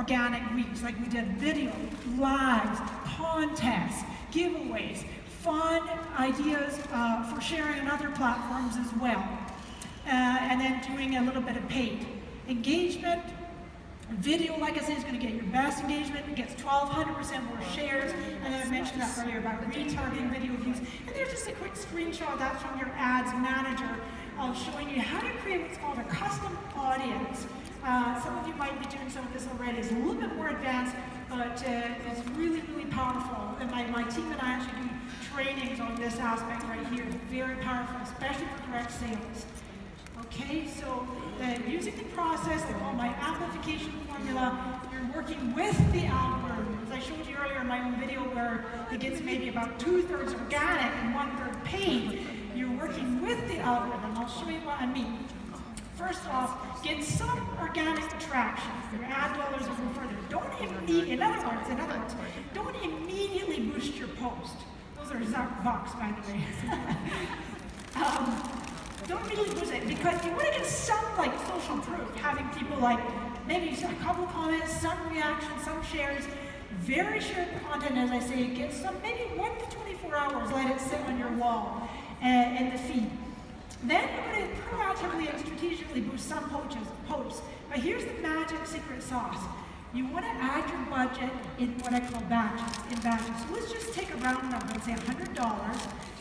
organic weeks, like we did video, lives, contests, giveaways, fun ideas for sharing on other platforms as well. And then doing a little bit of paid engagement. Video, like I said, is going to get your best engagement. It gets 1,200% more shares. And I mentioned that earlier about retargeting video views. And there's just a quick screenshot that's from your ads manager of showing you how to create what's called a custom audience. Some of you might be doing some of this already. It's a little bit more advanced, but it's really, really powerful. And my team and I actually do trainings on this aspect right here. Very powerful, especially for direct sales. Okay, so using the process they call my amplification formula, you're working with the algorithm. As I showed you earlier in my own video where it gets maybe about 2/3 organic and 1/3 paid, you're working with the algorithm. I'll show you what I mean. First off, get some organic traction. Your ad dollars will go further. In other words, don't immediately boost your post. Those are Zuck bucks, by the way. Don't immediately boost it because you want to get some like social proof, having people like maybe a couple comments, some reactions, some shares, very shared content. As I say, get some maybe 1 to 24 hours. Let it sit on your wall and the feed. Then you're going to proactively and strategically boost some posts. But here's the magic secret sauce. You want to add your budget in what I call batches. So let's just take a round number. Let's say $100.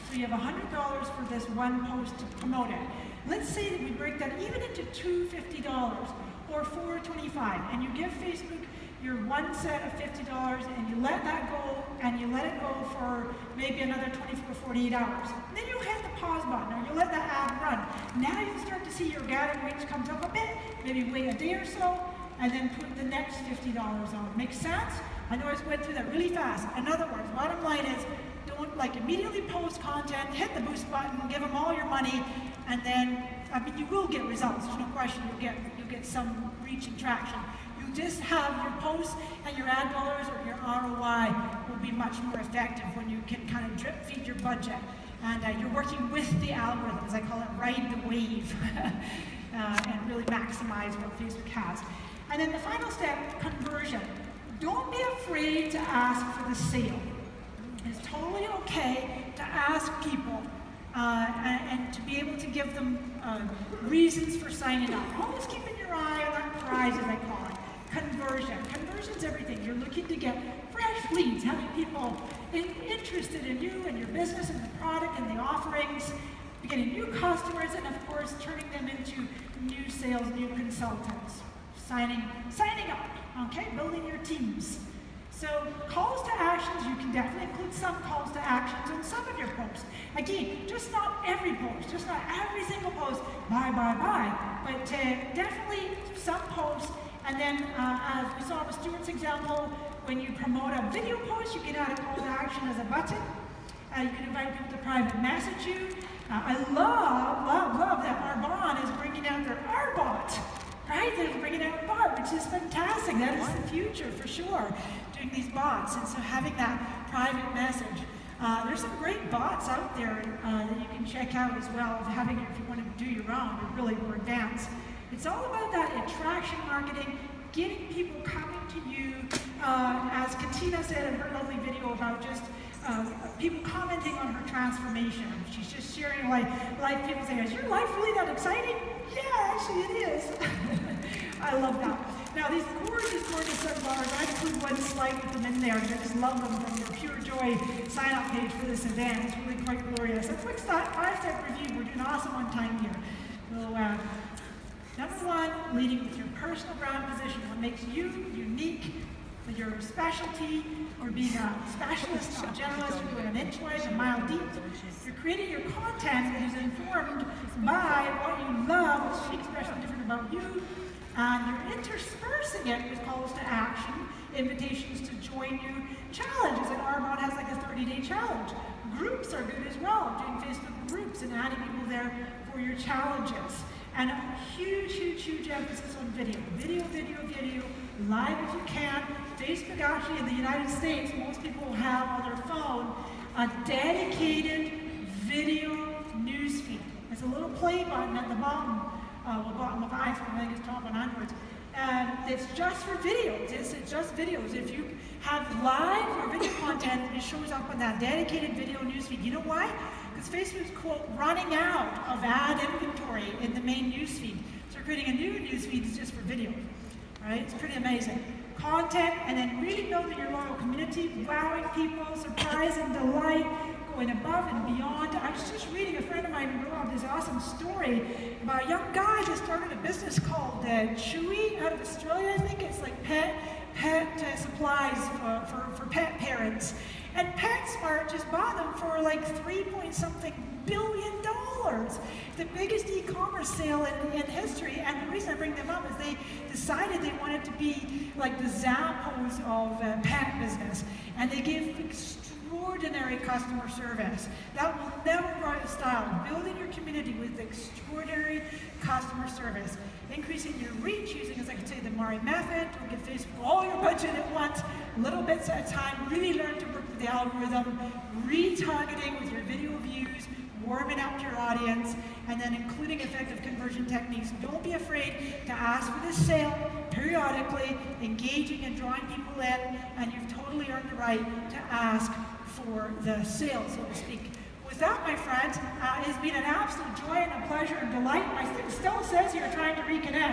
So you have $100 for this one post to promote it. Let's say that we break that even into $250 or $425, and you give Facebook your one set of $50, and you let that go, and you let it go for maybe another 24 or 48 hours. And then you hit the pause button, or you let that ad run. Now you'll start to see your organic reach comes up a bit, maybe wait a day or so, and then put the next $50 on. Make sense? I know I just went through that really fast. In other words, bottom line is, don't like immediately post content, hit the boost button, give them all your money, and then, I mean, you will get results. There's no question you'll get some reach and traction. You just have your posts and your ad dollars or your ROI will be much more effective when you can kind of drip feed your budget. And you're working with the algorithms, I call it ride the wave, and really maximize what Facebook has. And then the final step, conversion. Don't be afraid to ask for the sale. It's totally okay to ask people and to be able to give them reasons for signing up. Always keeping your eye on that prize, as I call it. Conversion. Conversion's everything. You're looking to get fresh leads, having people interested in you and your business and the product and the offerings, getting new customers, and of course, turning them into new sales, new consultants. Signing up, okay? Building your teams. So calls to actions, you can definitely include some calls to actions on some of your posts. Again, just not every post, just not every single post, buy, but definitely some posts. And then as we saw with Stuart's example, when you promote a video post, you can add a call to action as a button. You can invite people to private message you. I love that Arbonne is bringing out their Arbot. Right? They're bringing out a bot, which is fantastic. That is the future for sure, doing these bots. And so having that private message. There's some great bots out there that you can check out as well. If you want to do your own, you're really more advanced. It's all about that attraction marketing, getting people coming to you. As Katina said in her lovely video about just people commenting on her transformation. She's just sharing life people say, is your life really that exciting? Yeah, actually it is. I love that. Now these gorgeous sunflowers, I include one slide with them in there. I just love them from the Pure Joy sign-up page for this event. It's really quite glorious. A quick 5-step review. We're doing awesome on time here. So, number one, leading with your personal brand position. What makes you unique, your specialty, or being a specialist, a generalist, or doing an inch wide, a mile deep. You're creating your content that is informed by what you love, what's unique, special, different about you, and you're interspersing it with calls to action, invitations to join you, challenges, and Arbonne has like a 30-day challenge. Groups are good as well, doing Facebook groups and adding people there for your challenges. And a huge emphasis on video. Video, live if you can. Facebook actually in the United States, most people have on their phone a dedicated video newsfeed. It's a little play button at the bottom of iPhone, I think it's top on Android. It's just for videos. It's just videos. If you have live or video content, it shows up on that dedicated video newsfeed. You know why? Because Facebook's, quote, running out of ad inventory in the main newsfeed. So we're creating a new newsfeed that's just for video. Right? It's pretty amazing. Content, and then really building your loyal community, wowing people, surprise and delight, going above and beyond. I was just reading, a friend of mine wrote this awesome story about a young guy that started a business called Chewy out of Australia, I think. It's like pet supplies for pet parents. And PetSmart just bought them for like $3.something billion. The biggest e-commerce sale in history. And the reason I bring them up is they decided they wanted to be like the Zappos of pet business. And they give extraordinary customer service. That will never go out of style. Building your community with extraordinary customer service. Increasing your reach using, as I could say, the Mari method. Don't give Facebook all your budget at once, little bits at a time. Really learn to work with the algorithm. Retargeting with your video views. Warming up your audience, and then including effective conversion techniques. Don't be afraid to ask for the sale periodically, engaging and drawing people in, and you've totally earned the right to ask for the sale, so to speak. With that, my friends, it's been an absolute joy and a pleasure and delight. My thing still says here trying to reconnect.